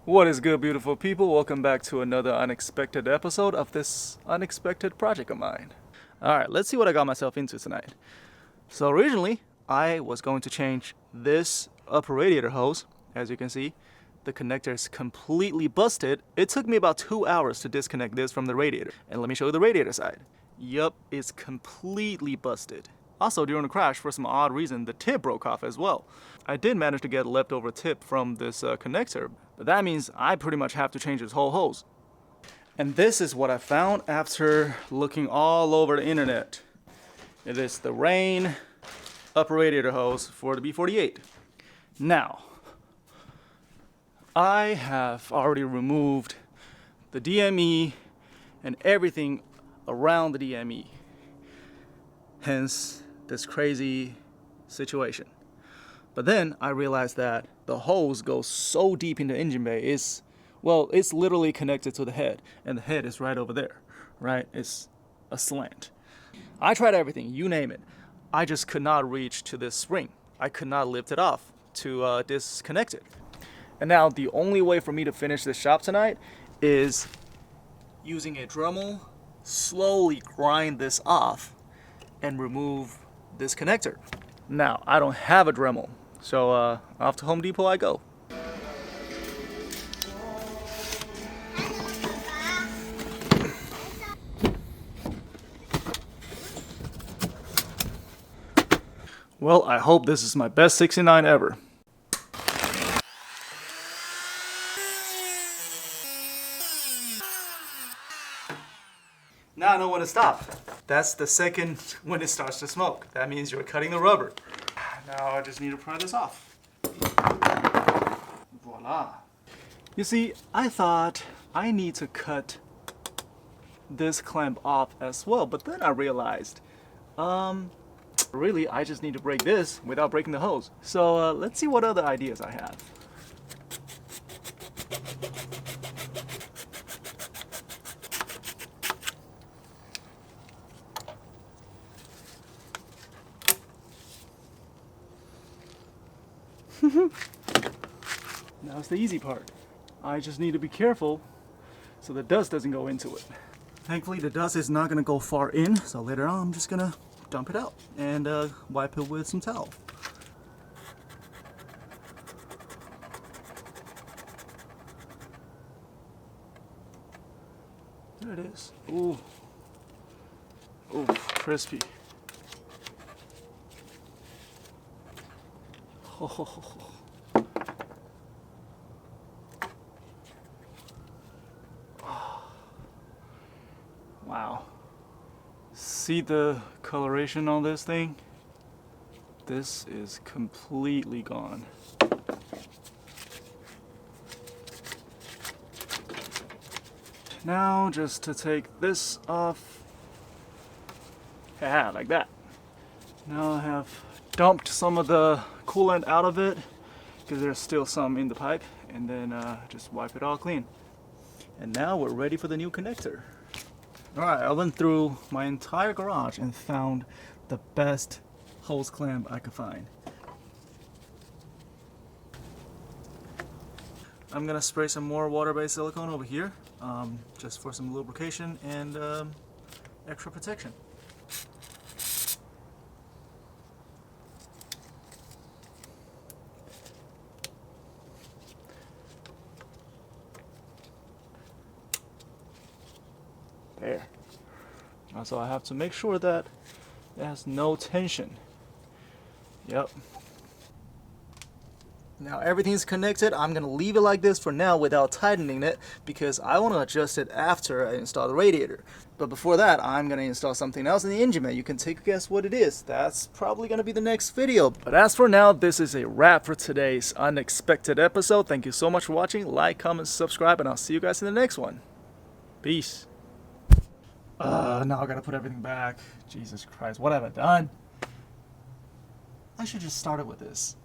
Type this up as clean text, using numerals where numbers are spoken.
What is good, beautiful people? Welcome back to another unexpected episode of this unexpected project of mine. Alright, let's see what I got myself into tonight. So originally, I was going to change this upper radiator hose. As you can see, the connector is completely busted. It took me about 2 hours to disconnect this from the radiator. And let me show you the radiator side. Yup, it's completely busted. Also, during the crash, for some odd reason, the tip broke off as well. I did manage to get a leftover tip from this connector, but that means I pretty much have to change this whole hose. And this is what I found after looking all over the internet. It is the Rain upper radiator hose for the B48. Now, I have already removed the DME and everything around the DME. Hence, this crazy situation. But then I realized that the hose goes so deep in the engine bay. It's literally connected to the head, and the head is right over there, right? It's a slant. I tried everything, you name it. I just could not reach to this spring. I could not lift it off to disconnect it. And now the only way for me to finish this job tonight is using a Dremel, slowly grind this off and remove this connector. Now, I don't have a Dremel, so off to Home Depot I go. Well, I hope this is my best 69 ever. Now I know when to stop. That's the second when it starts to smoke. That means you're cutting the rubber. Now I just need to pry this off. Voila. You see, I thought I need to cut this clamp off as well, but then I realized, really I just need to break this without breaking the hose. So let's see what other ideas I have. Now it's the easy part. I just need to be careful so the dust doesn't go into it. Thankfully the dust is not going to go far in, so later on I'm just going to dump it out and wipe it with some towel. There it is. Ooh. Ooh, crispy. Oh. Wow. See the coloration on this thing? This is completely gone. Now just to take this off. Yeah, like that. Now I have dumped some of the coolant out of it because there's still some in the pipe, and then just wipe it all clean. And now we're ready for the new connector. Alright, I went through my entire garage and found the best hose clamp I could find. I'm gonna spray some more water-based silicone over here, just for some lubrication and extra protection. There. Also, I have to make sure that it has no tension. Yep. Now everything's connected. I'm going to leave it like this for now without tightening it because I want to adjust it after I install the radiator. But before that, I'm going to install something else in the engine bay. You can take a guess what it is. That's probably going to be the next video. But as for now, this is a wrap for today's unexpected episode. Thank you so much for watching. Like, comment, subscribe, and I'll see you guys in the next one. Peace. Now I gotta put everything back. Jesus Christ, what have I done? I should just start it with this.